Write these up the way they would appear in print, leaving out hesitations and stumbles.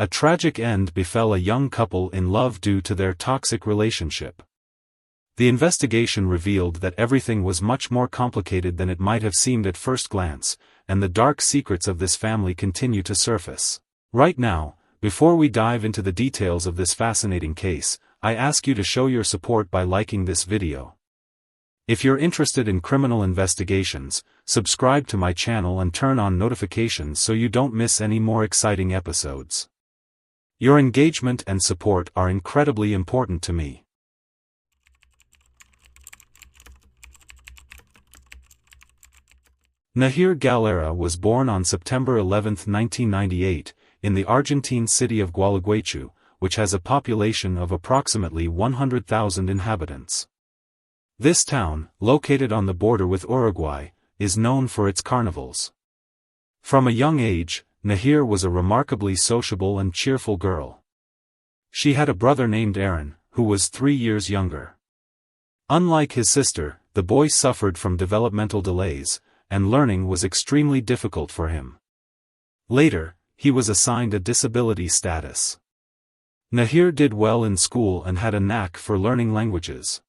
A tragic end befell a young couple in love due to their toxic relationship. The investigation revealed that everything was much more complicated than it might have seemed at first glance, and the dark secrets of this family continue to surface. Right now, before we dive into the details of this fascinating case, I ask you to show your support by liking this video. If you're interested in criminal investigations, subscribe to my channel and turn on notifications so you don't miss any more exciting episodes. Your engagement and support are incredibly important to me. Nahir Galarza was born on September 11, 1998, in the Argentine city of Gualeguaychú, which has a population of approximately 100,000 inhabitants. This town, located on the border with Uruguay, is known for its carnivals. From a young age, Nahir was a remarkably sociable and cheerful girl. She had a brother named Aaron, who was 3 years younger. Unlike his sister, the boy suffered from developmental delays, and learning was extremely difficult for him. Later, he was assigned a disability status. Nahir did well in school and had a knack for learning languages.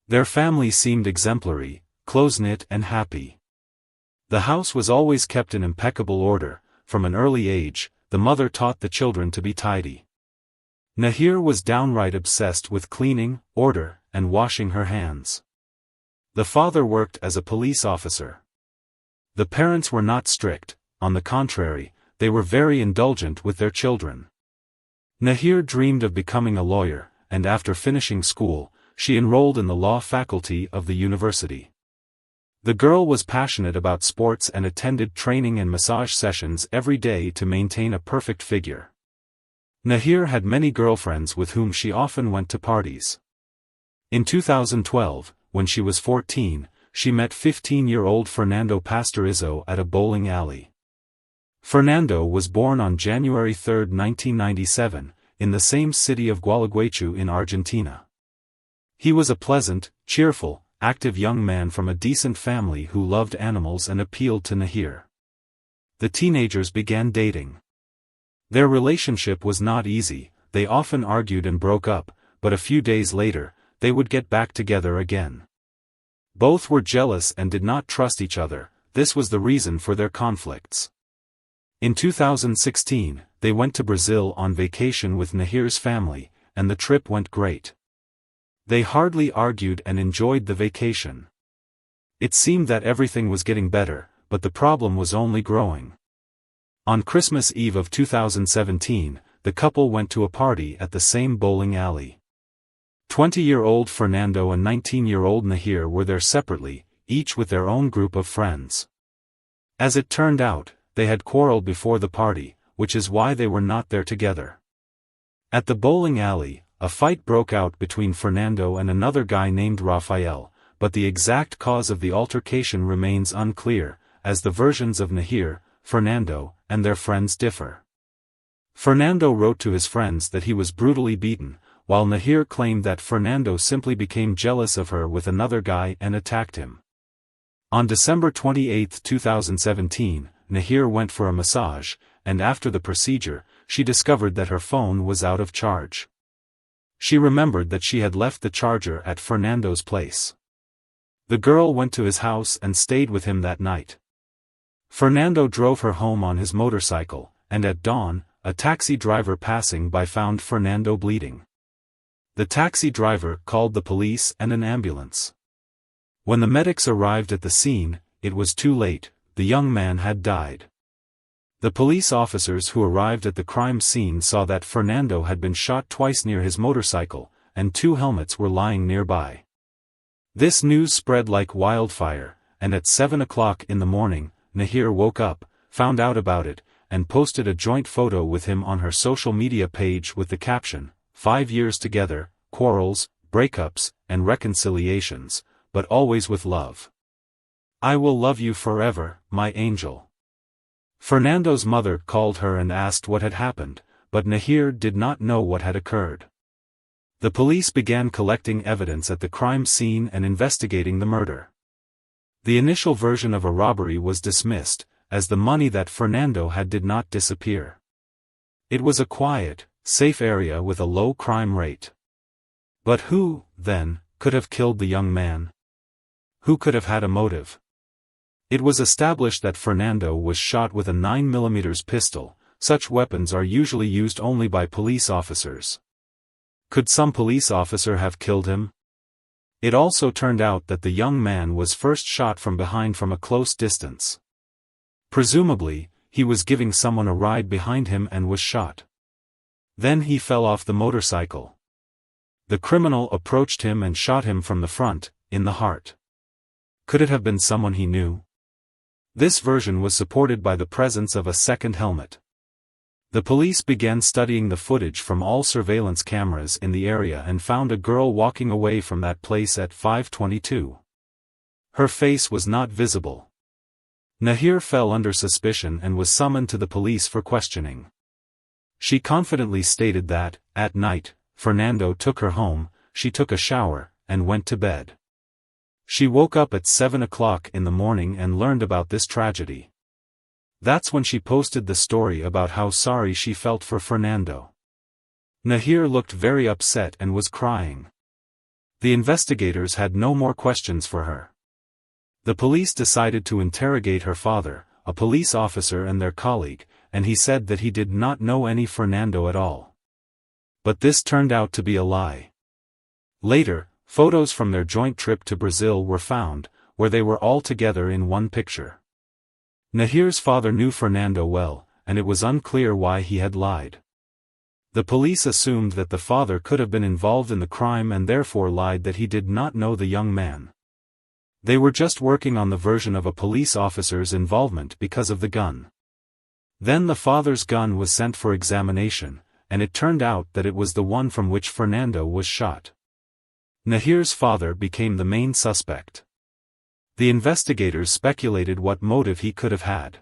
Their family seemed exemplary, close-knit and happy. The house was always kept in impeccable order. From an early age, the mother taught the children to be tidy. Nahir was downright obsessed with cleaning, order, and washing her hands. The father worked as a police officer. The parents were not strict, on the contrary, they were very indulgent with their children. Nahir dreamed of becoming a lawyer, and after finishing school, she enrolled in the law faculty of the university. The girl was passionate about sports and attended training and massage sessions every day to maintain a perfect figure. Nahir had many girlfriends with whom she often went to parties. In 2012, when she was 14, she met 15-year-old Fernando Pastorizzo at a bowling alley. Fernando was born on January 3, 1997, in the same city of Gualeguaychú in Argentina. He was a pleasant, cheerful, active young man from a decent family who loved animals and appealed to Nahir. The teenagers began dating. Their relationship was not easy, they often argued and broke up, but a few days later, they would get back together again. Both were jealous and did not trust each other. This was the reason for their conflicts. In 2016, they went to Brazil on vacation with Nahir's family, and the trip went great. They hardly argued and enjoyed the vacation. It seemed that everything was getting better, but the problem was only growing. On Christmas Eve of 2017, the couple went to a party at the same bowling alley. 20-year-old Fernando and 19-year-old Nahir were there separately, each with their own group of friends. As it turned out, they had quarreled before the party, which is why they were not there together. At the bowling alley, a fight broke out between Fernando and another guy named Rafael, but the exact cause of the altercation remains unclear, as the versions of Nahir, Fernando, and their friends differ. Fernando wrote to his friends that he was brutally beaten, while Nahir claimed that Fernando simply became jealous of her with another guy and attacked him. On December 28, 2017, Nahir went for a massage, and after the procedure, she discovered that her phone was out of charge. She remembered that she had left the charger at Fernando's place. The girl went to his house and stayed with him that night. Fernando drove her home on his motorcycle, and at dawn, a taxi driver passing by found Fernando bleeding. The taxi driver called the police and an ambulance. When the medics arrived at the scene, it was too late, the young man had died. The police officers who arrived at the crime scene saw that Fernando had been shot twice near his motorcycle, and 2 helmets were lying nearby. This news spread like wildfire, and at 7 o'clock in the morning, Nahir woke up, found out about it, and posted a joint photo with him on her social media page with the caption, 5 years together, quarrels, breakups, and reconciliations, but always with love. I will love you forever, my angel. Fernando's mother called her and asked what had happened, but Nahir did not know what had occurred. The police began collecting evidence at the crime scene and investigating the murder. The initial version of a robbery was dismissed, as the money that Fernando had did not disappear. It was a quiet, safe area with a low crime rate. But who, then, could have killed the young man? Who could have had a motive? It was established that Fernando was shot with a 9mm pistol. Such weapons are usually used only by police officers. Could some police officer have killed him? It also turned out that the young man was first shot from behind from a close distance. Presumably, he was giving someone a ride behind him and was shot. Then he fell off the motorcycle. The criminal approached him and shot him from the front, in the heart. Could it have been someone he knew? This version was supported by the presence of a second helmet. The police began studying the footage from all surveillance cameras in the area and found a girl walking away from that place at 5:22. Her face was not visible. Nahir fell under suspicion and was summoned to the police for questioning. She confidently stated that, at night, Fernando took her home, she took a shower, and went to bed. She woke up at 7 o'clock in the morning and learned about this tragedy. That's when she posted the story about how sorry she felt for Fernando. Nahir looked very upset and was crying. The investigators had no more questions for her. The police decided to interrogate her father, a police officer and their colleague, and he said that he did not know any Fernando at all. But this turned out to be a lie. Later, photos from their joint trip to Brazil were found, where they were all together in one picture. Nahir's father knew Fernando well, and it was unclear why he had lied. The police assumed that the father could have been involved in the crime and therefore lied that he did not know the young man. They were just working on the version of a police officer's involvement because of the gun. Then the father's gun was sent for examination, and it turned out that it was the one from which Fernando was shot. Nahir's father became the main suspect. The investigators speculated what motive he could have had.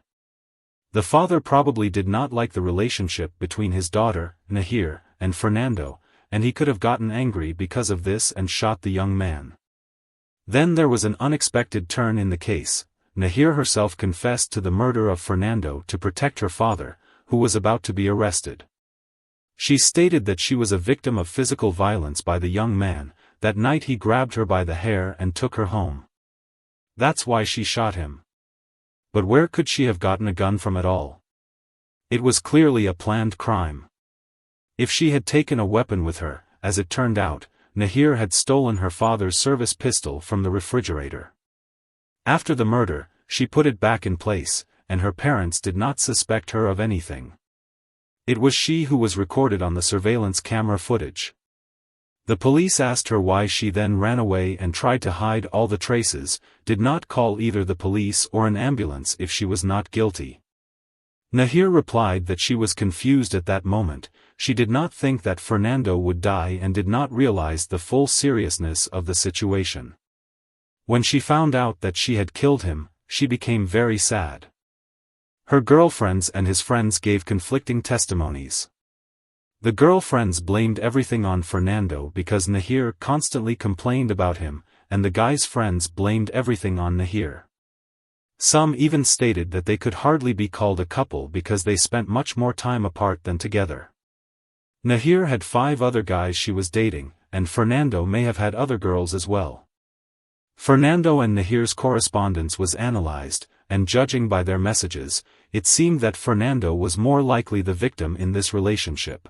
The father probably did not like the relationship between his daughter, Nahir, and Fernando, and he could have gotten angry because of this and shot the young man. Then there was an unexpected turn in the case. Nahir herself confessed to the murder of Fernando to protect her father, who was about to be arrested. She stated that she was a victim of physical violence by the young man. That night he grabbed her by the hair and took her home. That's why she shot him. But where could she have gotten a gun from at all? It was clearly a planned crime. If she had taken a weapon with her, as it turned out, Nahir had stolen her father's service pistol from the refrigerator. After the murder, she put it back in place, and her parents did not suspect her of anything. It was she who was recorded on the surveillance camera footage. The police asked her why she then ran away and tried to hide all the traces, did not call either the police or an ambulance if she was not guilty. Nahir replied that she was confused at that moment, she did not think that Fernando would die and did not realize the full seriousness of the situation. When she found out that she had killed him, she became very sad. Her girlfriends and his friends gave conflicting testimonies. The girlfriends blamed everything on Fernando because Nahir constantly complained about him, and the guy's friends blamed everything on Nahir. Some even stated that they could hardly be called a couple because they spent much more time apart than together. Nahir had 5 other guys she was dating, and Fernando may have had other girls as well. Fernando and Nahir's correspondence was analyzed, and judging by their messages, it seemed that Fernando was more likely the victim in this relationship.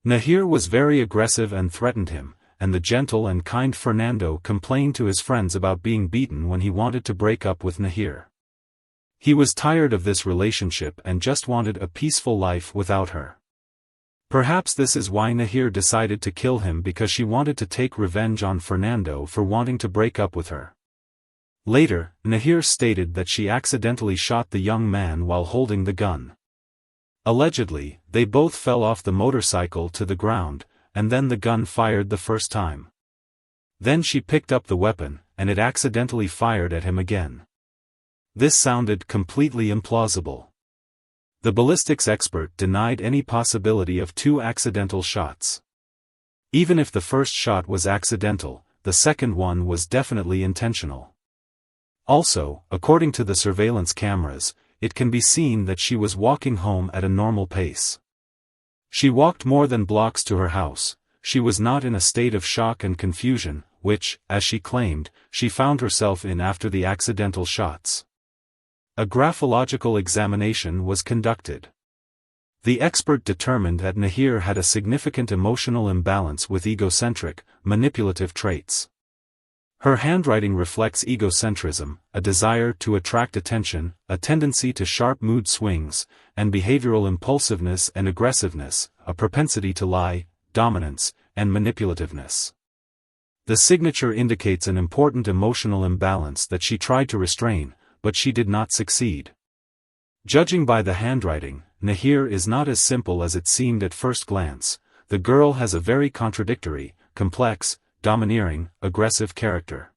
Nahir was very aggressive and threatened him, and the gentle and kind Fernando complained to his friends about being beaten when he wanted to break up with Nahir. He was tired of this relationship and just wanted a peaceful life without her. Perhaps this is why Nahir decided to kill him, because she wanted to take revenge on Fernando for wanting to break up with her. Later, Nahir stated that she accidentally shot the young man while holding the gun. Allegedly, they both fell off the motorcycle to the ground, and then the gun fired the first time. Then she picked up the weapon, and it accidentally fired at him again. This sounded completely implausible. The ballistics expert denied any possibility of 2 accidental shots. Even if the first shot was accidental, the second one was definitely intentional. Also, according to the surveillance cameras, it can be seen that she was walking home at a normal pace. She walked more than blocks to her house. She was not in a state of shock and confusion, which, as she claimed, she found herself in after the accidental shots. A graphological examination was conducted. The expert determined that Nahir had a significant emotional imbalance with egocentric, manipulative traits. Her handwriting reflects egocentrism, a desire to attract attention, a tendency to sharp mood swings, and behavioral impulsiveness and aggressiveness, a propensity to lie, dominance, and manipulativeness. The signature indicates an important emotional imbalance that she tried to restrain, but she did not succeed. Judging by the handwriting, Nahir is not as simple as it seemed at first glance. The girl has a very contradictory, complex, domineering, aggressive character.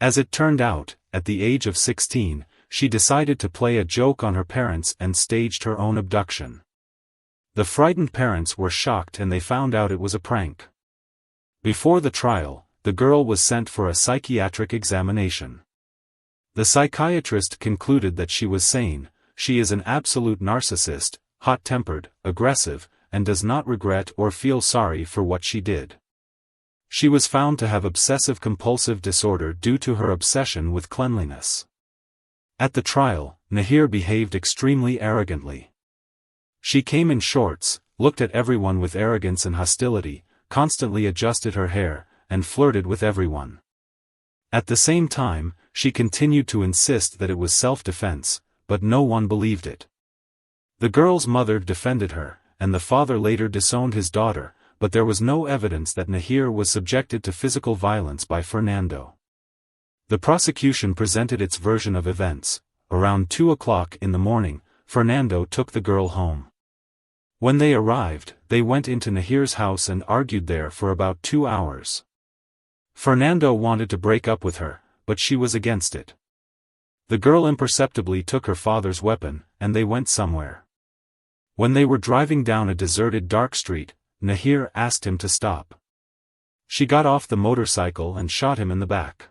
As it turned out, at the age of 16, she decided to play a joke on her parents and staged her own abduction. The frightened parents were shocked and they found out it was a prank. Before the trial, the girl was sent for a psychiatric examination. The psychiatrist concluded that she was sane. She is an absolute narcissist, hot-tempered, aggressive, and does not regret or feel sorry for what she did. She was found to have obsessive-compulsive disorder due to her obsession with cleanliness. At the trial, Nahir behaved extremely arrogantly. She came in shorts, looked at everyone with arrogance and hostility, constantly adjusted her hair, and flirted with everyone. At the same time, she continued to insist that it was self-defense, but no one believed it. The girl's mother defended her, and the father later disowned his daughter, but there was no evidence that Nahir was subjected to physical violence by Fernando. The prosecution presented its version of events. Around 2 o'clock in the morning, Fernando took the girl home. When they arrived, they went into Nahir's house and argued there for about 2 hours. Fernando wanted to break up with her, but she was against it. The girl imperceptibly took her father's weapon, and they went somewhere. When they were driving down a deserted dark street, Nahir asked him to stop. She got off the motorcycle and shot him in the back.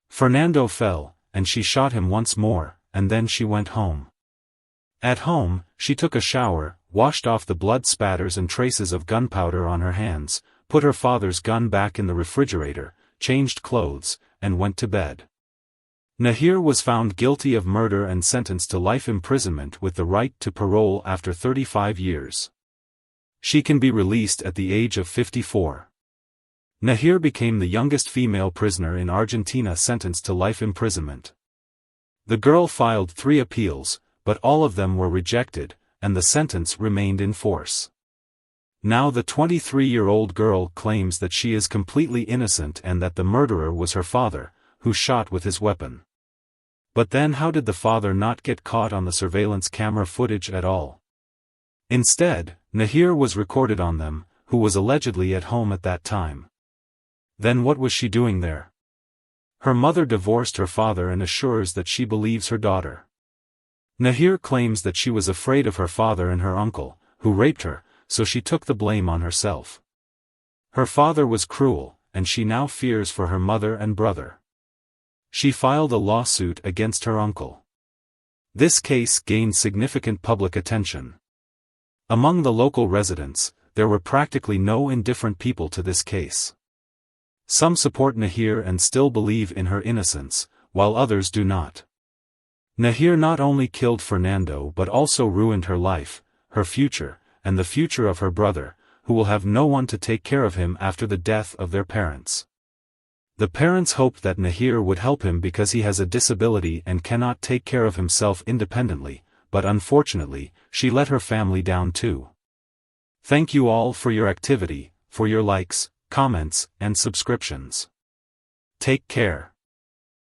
Fernando fell, and she shot him once more, and then she went home. At home, she took a shower, washed off the blood spatters and traces of gunpowder on her hands, put her father's gun back in the refrigerator, changed clothes, and went to bed. Nahir was found guilty of murder and sentenced to life imprisonment with the right to parole after 35 years. She can be released at the age of 54. Nahir became the youngest female prisoner in Argentina sentenced to life imprisonment. The girl filed 3 appeals, but all of them were rejected, and the sentence remained in force. Now the 23-year-old girl claims that she is completely innocent and that the murderer was her father, who shot with his weapon. But then how did the father not get caught on the surveillance camera footage at all? Instead, Nahir was recorded on them, who was allegedly at home at that time. Then what was she doing there? Her mother divorced her father and assures that she believes her daughter. Nahir claims that she was afraid of her father and her uncle, who raped her, so she took the blame on herself. Her father was cruel, and she now fears for her mother and brother. She filed a lawsuit against her uncle. This case gained significant public attention. Among the local residents, there were practically no indifferent people to this case. Some support Nahir and still believe in her innocence, while others do not. Nahir not only killed Fernando but also ruined her life, her future, and the future of her brother, who will have no one to take care of him after the death of their parents. The parents hoped that Nahir would help him because he has a disability and cannot take care of himself independently, but unfortunately, she let her family down too. Thank you all for your activity, for your likes, comments, and subscriptions. Take care.